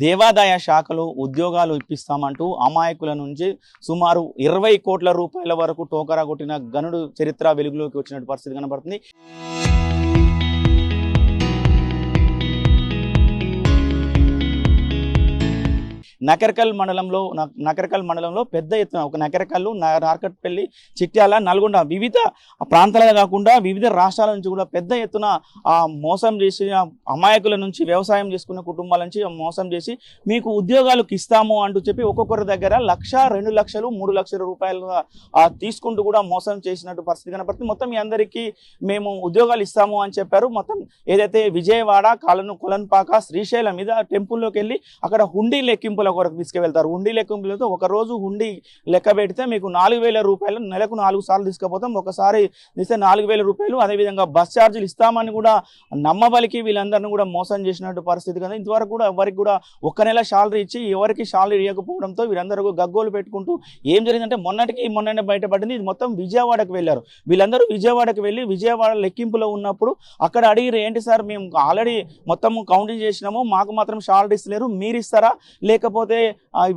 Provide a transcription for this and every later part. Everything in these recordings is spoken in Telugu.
దేవాదాయ శాఖలో ఉద్యోగాలు ఇప్పిస్తామంటూ అమాయకుల నుంచి సుమారు 20 కోట్ల రూపాయల వరకు టోకరా కొట్టిన గనుడు చరిత్ర వెలుగులోకి వచ్చిన పరిస్థితి కనబడుతుంది. నకరకల్ మండలంలో పెద్ద ఎత్తున ఒక నకరకల్లు, నార్కట్పల్లి, చిట్యాల, నల్గొండ వివిధ ప్రాంతాలే కాకుండా వివిధ రాష్ట్రాల నుంచి కూడా పెద్ద ఎత్తున మోసం చేసి అమాయకుల నుంచి వ్యవసాయం చేసుకున్న కుటుంబాల నుంచి మోసం చేసి మీకు ఉద్యోగాలకు ఇస్తాము అంటూ చెప్పి ఒక్కొక్కరి దగ్గర 1,00,000, 2 లక్షలు, 3 లక్షల రూపాయలు తీసుకుంటూ కూడా మోసం చేసినట్టు పరిస్థితి కనపడుతుంది. మొత్తం మీ అందరికీ మేము ఉద్యోగాలు ఇస్తాము అని చెప్పారు. మొత్తం ఏదైతే విజయవాడ, కొలన్పాక, శ్రీశైలం మీద టెంపుల్లోకి వెళ్ళి అక్కడ హుండీ లెక్కింపుల కొరకు తీసుకువెళ్తారు. హుండీ లెక్కింపులతో ఒక రోజు హుండీ లెక్క పెడితే మీకు 4,000 రూపాయలు, నెలకు 4 సార్లు తీసుకుపోతాం, ఒకసారి ఇస్తే 4,000 రూపాయలు. అదేవిధంగా బస్ ఛార్జీలు ఇస్తామని కూడా నమ్మబలికి వీళ్ళందరినీ కూడా మోసం చేసినట్టు పరిస్థితి కదా. ఇంతవరకు కూడా ఎవరికి కూడా 1 నెల శాలరీ ఇచ్చి ఎవరికి శాలరీ ఇవ్వకపోవడంతో వీరందరూ గగ్గోలు పెట్టుకుంటూ ఏం జరిగిందంటే మొన్ననే బయటపడింది. ఇది మొత్తం విజయవాడకు వెళ్ళారు. వీళ్ళందరూ విజయవాడకు వెళ్ళి విజయవాడ లెక్కింపులో ఉన్నప్పుడు అక్కడ అడిగిరు, ఏంటి సార్ మేము ఆల్రెడీ మొత్తం కౌంటింగ్ చేసినాము, మాకు మాత్రం శాలరీ ఇస్తలేరు, మీరు ఇస్తారా లేకపోతే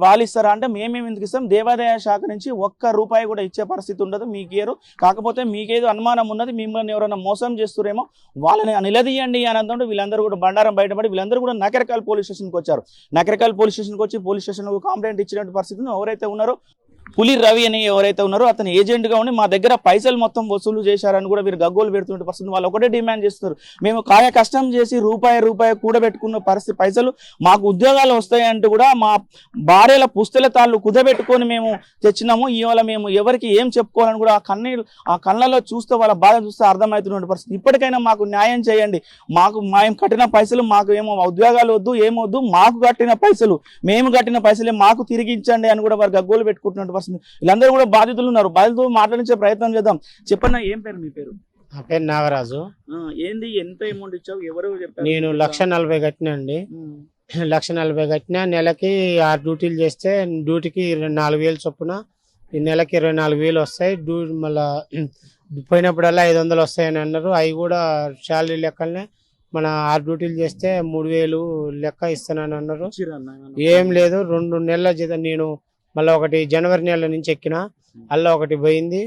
వాళ్ళు ఇస్తారా అంటే మేమేమి ఎందుకు ఇస్తాం, దేవాదాయ శాఖ నుంచి 1 రూపాయి కూడా ఇచ్చే పరిస్థితి ఉండదు, మీకు ఇయ్యరు, కాకపోతే మీకేదో అనుమానం ఉన్నది, మిమ్మల్ని ఎవరైనా మోసం చేస్తురేమో వాళ్ళని నిలదీయండి అని అంటుంటే వీళ్ళందరూ కూడా బండారం బయటపడి వీళ్ళందరూ కూడా నకరకల్ పోలీస్ స్టేషన్కి వచ్చారు. నకరకల్ పోలీస్ స్టేషన్కి వచ్చి పోలీస్ స్టేషన్లో కంప్లైంట్ ఇచ్చినట్టు పరిస్థితిని ఎవరైతే ఉన్నారో పులి రవి అని ఎవరైతే ఉన్నారో అతను ఏజెంట్గా ఉండి మా దగ్గర పైసలు మొత్తం వసూలు చేశారని కూడా వీరు గగ్గోలు పెడుతున్న పరిస్థితి. వాళ్ళు ఒకటే డిమాండ్ చేస్తున్నారు, మేము కాయ కష్టం చేసి రూపాయి కూడబెట్టుకున్న పరిస్థితి పైసలు మాకు ఉద్యోగాలు వస్తాయంటూ కూడా మా భార్యల పుస్తల తాళ్ళు కుదబెట్టుకొని మేము తెచ్చినాము, ఇవాళ మేము ఎవరికి ఏం చెప్పుకోవాలని కూడా ఆ కళ్ళలో చూస్తే వాళ్ళ బాధ చూస్తే అర్థమవుతున్న పరిస్థితి. ఇప్పటికైనా మాకు న్యాయం చేయండి, మేము కట్టిన పైసలు మాకు ఏమో ఉద్యోగాలు వద్దు, ఏమొద్దు, మాకు కట్టిన పైసలు మేము కట్టిన పైసలే మాకు తిరిగించండి అని కూడా వారు గగ్గోలు పెట్టుకుంటున్నట్టు. వీళ్ళందరూ కూడా బాధితులు ఉన్నారు. బాధితులు మాట్లాడించే ప్రయత్నం చేద్దాం. చెప్పన్నా, ఏం పేరు మీ పేరు? నా పేరు నాగరాజు. ఏంది, ఎంత అమౌంట్ ఇచ్చావు, ఎవరు చెప్పారు? నేను 1,40,000 కట్టినా అండి. 1,40,000 కట్టినా. నెలకి 6 డ్యూటీలు చేస్తే డ్యూటీకి 4,000 చొప్పున ఈ నెలకి 24,000 వస్తాయి. మళ్ళా పోయినప్పుడల్లా 500 వస్తాయని అన్నారు. అవి కూడా శాలరీ లెక్కలనే మన 6 డ్యూటీలు చేస్తే 3,000 లెక్క ఇస్తానని అన్నారు. ఏం లేదు, 2 నెలల జీతం. నేను మళ్ళీ ఒకటి జనవరి నెల నుంచి ఎక్కిన, అలా ఒకటి పోయింది.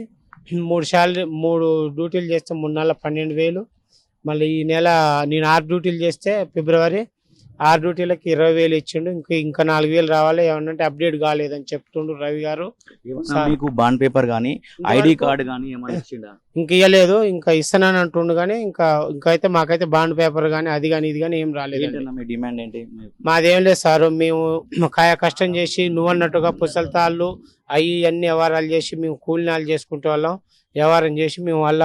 3 డ్యూటీలు చేస్తే 3 నెలల 12,000. మళ్ళీ ఈ నెల నేను 6 డ్యూటీలు చేస్తే ఫిబ్రవరి 6 డ్యూటీలకి 20,000 ఇచ్చిండు. ఇంకా 4,000 రావాలి, ఏమన్నంటే అప్డేట్ కాలేదని చెప్తుండ్రు రవి గారు. మీకు బాండ్ పేపర్ కానీ ఐడి కార్డు కానీ ఏమైనా ఇచ్చిండా? ఇంక ఇవ్వలేదు, ఇంకా ఇస్తానని అంటుండు కానీ ఇంకా అయితే మాకైతే బాండ్ పేపర్ కానీ అది కానీ ఇది కానీ ఏం రాలేదు. మీ డిమాండ్ ఏంటి? మాదేం లేదు సార్, మేము కాయ కష్టం చేసి నువ్వన్నట్టుగా పుస్తకాలు అవి అన్ని వ్యవహారాలు చేసి మేము కూలినాలు చేసుకుంటే వాళ్ళం వ్యవహారం చేసి మేము వాళ్ళ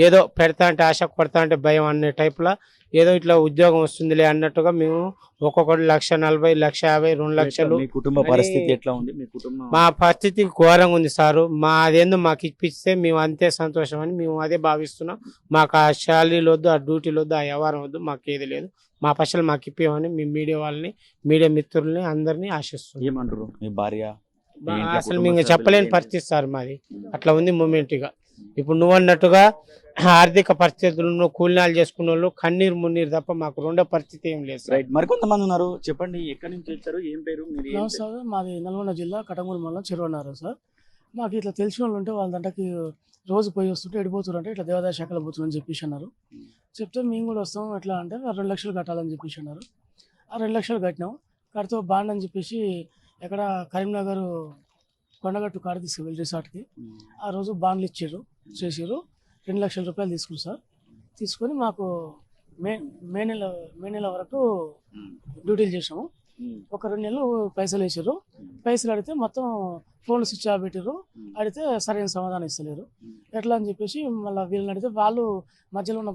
ఏదో పెడతా అంటే ఆశ పడతా అంటే భయం అనే టైప్లో ఏదో ఇట్లా ఉద్యోగం వస్తుందిలే అన్నట్టుగా మేము ఒక్కొక్కటి 1,40,000, 1,50,000, 2 లక్షలు. మీ కుటుంబ పరిస్థితి ఎట్లా ఉంది? మీ కుటుంబం మా పరిస్థితి ఘోరంగా ఉంది సారు. మా అదేందో మాకు ఇప్పిస్తే మేము అంతే సంతోషం అని మేము అదే భావిస్తున్నాం. మాకు ఆ శాలరీలు వద్దు, ఆ డ్యూటీలు వద్దు, ఆ వ్యవహారం వద్దు, మాకు ఏది లేదు. మా పైసలు మాకు ఇప్పిమని మీ మీడియా వాళ్ళని, మీడియా మిత్రుల్ని అందరినీ ఆశిస్తున్నాం. ఏమంటారు మీ భార్య? అసలు మేము చెప్పలేని పరిస్థితి సార్ మాది. అట్లా ఉంది మూమెంట్గా. ఇప్పుడు నువ్వు అన్నట్టుగా ఆర్థిక పరిస్థితులను కూలినాలు చేసుకున్న వాళ్ళు కన్నీరు మున్నీరు తప్ప మాకు రెండో పరిస్థితి ఏం లేదు. రైట్, మరికొంతమంది ఉన్నారు, చెప్పండి, ఎక్కడి నుంచి వచ్చారు, ఏం పేరు? సార్ మాది నల్గొండ జిల్లా కటంగూరు మండలం చెరువన్నారు సార్. మాకు ఇట్లా తెలిసిన వాళ్ళు ఉంటే వాళ్ళ దంటకి రోజు పోయి వస్తుంటే ఎడిపోతున్నారు అంటే ఇట్లా దేవాదాయ శాఖలో పోతుందని చెప్పేసి అన్నారు. చెప్తే మేము కూడా వస్తాం, ఎట్లా అంటే 2 లక్షలు కట్టాలని చెప్పేసి అన్నారు. ఆ 2 లక్షలు కట్టినాం. కడితే బాండ్ అని చెప్పేసి ఎక్కడ కరీంనగర్ కొండగట్టు కాడ తీసుకువెళ్ళి రిసార్ట్కి ఆ రోజు బాండ్లు చేసారు. 2 లక్షల రూపాయలు తీసుకున్నారు సార్. తీసుకొని మాకు మే నెల వరకు డ్యూటీలు చేసాము. ఒక 2 నెలలు పైసలు వేసారు. పైసలు అడిగితే మొత్తం ఫోన్లు స్విచ్ ఆఫ్ పెట్టారు. అడిగితే సరైన సమాధానం ఇస్తలేరు. ఎట్లా అని చెప్పేసి మళ్ళీ వీళ్ళని అడిగితే వాళ్ళు మధ్యలో ఉన్న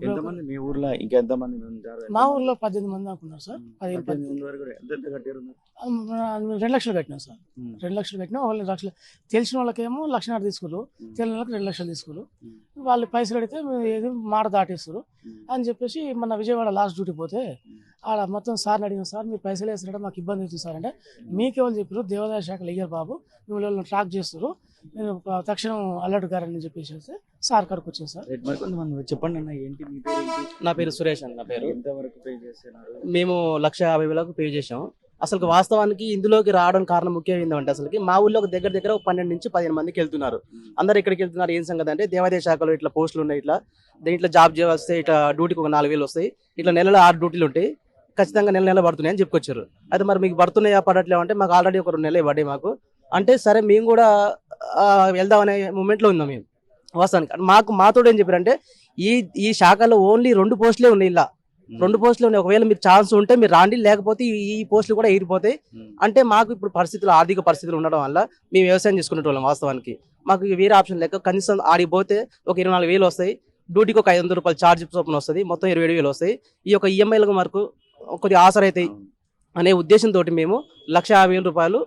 మీ ఊర్లో ఇంకా ఎంతమంది? మా ఊర్లో 18 మంది అనుకున్నారు సార్. 2 లక్షలు కట్టినాం సార్. 2 లక్షలు కట్టినా. వాళ్ళు 2 లక్షలు తెలిసిన వాళ్ళకేమో 1,50,000 తీసుకురు, తెలియని వాళ్ళకి 2 లక్షలు తీసుకురు. వాళ్ళు పైసలు అడిగితే ఏది మాట దాటేస్తారు అని చెప్పేసి మన విజయవాడ లాస్ట్ డ్యూటీ పోతే ఆడ మొత్తం సార్ని అడిగిన, సార్ మీరు పైసలు వేస్తారంటే మాకు ఇబ్బంది అవుతుంది సార్ అంటే, మీకెవరు చెప్పారు, దేవాదాయ శాఖలు అయ్యారు బాబు, మిమ్మల్ని ట్రాక్ చేస్తారు, నేను తక్షణం అలర్ట్ గారని చెప్పేసి సార్ కాడికి వచ్చాను సార్. చెప్పండి అన్న, ఏంటి మీ పేరు? నా పేరు సురేష్ అన్న. నా పేరు. ఎంతవరకు పే చేస్తున్నారు? మేము 1,50,000 పే చేసాం. అసలు వాస్తవానికి ఇందులోకి రావడం కారణం ముఖ్యం ఏంటంటే అసలుకి మా ఊళ్ళో ఒక దగ్గర ఒక 12 నుంచి 15 మందికి వెళ్తున్నారు. అందరు ఎక్కడికి వెళ్తున్నారు ఏం సంగతి అంటే దేవాదాయ శాఖలో ఇట్లా పోస్టులు ఉన్నాయి, ఇట్లా దీంట్లో జాబ్ చేస్తే ఇట్లా డ్యూటీకి ఒక 4,000 వస్తాయి, ఇట్లా నెలలో 6 డ్యూటీలు ఉంటాయి, ఖచ్చితంగా నెల పడుతున్నాయి అని చెప్పుకొచ్చారు. అయితే మరి మీకు పడుతున్నాయా పడట్లేవు అంటే మాకు ఆల్రెడీ ఒక 2 నెలలు పడ్డాయి మాకు అంటే సరే మేము కూడా వెళ్దామనే మూమెంట్లో ఉన్నాం మేము. వాస్తవానికి మాతో ఏం చెప్పారంటే ఈ శాఖలో ఓన్లీ 2 పోస్టులే ఉన్నాయి, ఇలా 2 పోస్టులు ఉన్నాయి, ఒకవేళ మీకు ఛాన్స్ ఉంటే మీరు రాండి, లేకపోతే ఈ పోస్టులు కూడా ఎగిరిపోతాయి అంటే మాకు ఇప్పుడు ఆర్థిక పరిస్థితులు ఉండడం వల్ల మేము వ్యవసాయం చేసుకునేటోళ్ళం. వాస్తవానికి మాకు వేరే ఆప్షన్ లేక కనీసం ఆడికి పోతే ఒక 24,000 వస్తాయి, డ్యూటీకి ఒక 500 రూపాయలు ఛార్జ్ చొప్పున వస్తుంది, మొత్తం 27,000 వస్తాయి. ఈ యొక్క ఈఎంఐలకు మనకు కొద్దిగా ఆసరైతాయి అనే ఉద్దేశంతో మేము 1,50,000 రూపాయలు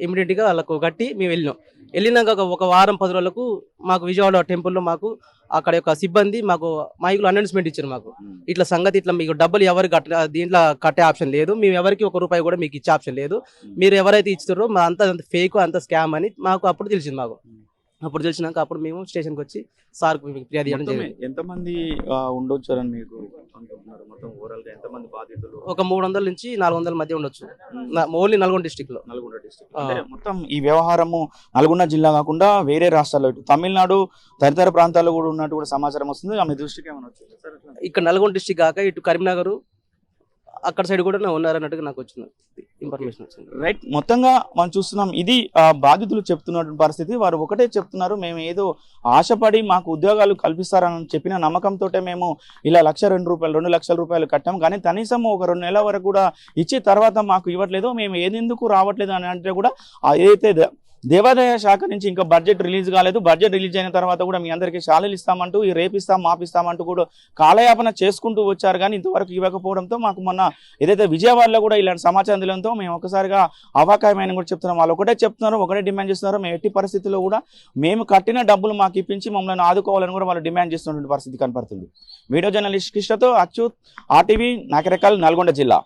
ఇమీడియట్గా వాళ్ళకు కట్టి మేము వెళ్ళినాక ఒక వారం 10 రోజులకు మాకు విజయవాడ టెంపుల్లో మాకు అక్కడ యొక్క సిబ్బంది మాకు మైకులు అనౌన్స్మెంట్ ఇచ్చారు. మాకు ఇట్లా సంగతి ఇట్లా మీకు డబ్బులు ఎవరు దీంట్లో కట్టే ఆప్షన్ లేదు, మేము ఎవరికి 1 రూపాయి కూడా మీకు ఇచ్చే ఆప్షన్ లేదు, మీరు ఎవరైతే ఇస్తారో మా అంత ఫేక్ అంత స్కామ్ అని మాకు అప్పుడు తెలిసింది. అప్పుడు తెలిసినాక అప్పుడు మేము స్టేషన్కి వచ్చి సార్కు ఫిర్యాదు చేయడం జరిగింది. ఎంతమంది ఉండొచ్చు అని మీకు అనుకుంటున్నారు? మొత్తం ఓవరాల్ గా ఎంతమంది బాధితులు? ఒక 300 నుంచి 400 మధ్య ఉండొచ్చు, ఓన్లీ నల్గొండ డిస్ట్రిక్ట్ లో. మొత్తం ఈ వ్యవహారము నల్గొండ జిల్లా కాకుండా వేరే రాష్ట్రాల్లో ఇటు తమిళనాడు తదితర ప్రాంతాల్లో కూడా ఉన్నట్టు కూడా సమాచారం వస్తుంది. ఆమె దృష్టికి ఏమైనా వచ్చింది సార్? ఇక్కడ నల్గొండ డిస్ట్రిక్ట్ కాక ఇటు కరీంనగర్ అక్కడ సైడ్ కూడా ఉన్నారన్నట్టుగా నాకు వచ్చిన ఇన్ఫర్మేషన్ వచ్చింది. రైట్, మొత్తంగా మనం చూస్తున్నాం ఇది బాధితులు చెప్తున్నటువంటి పరిస్థితి. వారు ఒకటే చెప్తున్నారు, మేము ఏదో ఆశపడి మాకు ఉద్యోగాలు కల్పిస్తారని చెప్పిన నమ్మకంతో మేము ఇలా 1,02,000 రూపాయలు 2 లక్షల రూపాయలు కట్టాం, కానీ కనీసం ఒక 2 నెలల వరకు కూడా ఇచ్చి తర్వాత మాకు ఇవ్వట్లేదు, మేము ఏదెందుకు రావట్లేదు అని అంటే కూడా ఏదైతే దేవాదాయ శాఖ నుంచి ఇంకా బడ్జెట్ రిలీజ్ కాలేదు, బడ్జెట్ రిలీజ్ అయిన తర్వాత కూడా మీ అందరికీ శాలలు ఇస్తామంటూ ఈ రేపిస్తాం మాపిస్తామంటూ కూడా కాలయాపన చేసుకుంటూ వచ్చారు, కానీ ఇంతవరకు ఇవ్వకపోవడంతో మాకు మొన్న ఏదైతే విజయవాడలో కూడా ఇలాంటి సమాచారం తెలియడంతో మేము ఒకసారిగా అవాకాయమైన కూడా చెప్తున్నాం. వాళ్ళు ఒకటే చెప్తున్నారు, ఒకటే డిమాండ్ చేస్తున్నారు, మేము ఎట్టి పరిస్థితుల్లో కూడా మేము కట్టిన డబ్బులు మాకు ఇప్పించి మమ్మల్ని ఆదుకోవాలని కూడా వాళ్ళు డిమాండ్ చేస్తున్నటువంటి పరిస్థితి కనపడుతుంది. వీడియో జర్నలిస్ట్ కృష్ణతో అచ్యుత్, RTV, నకరేకల్, నల్గొండ జిల్లా.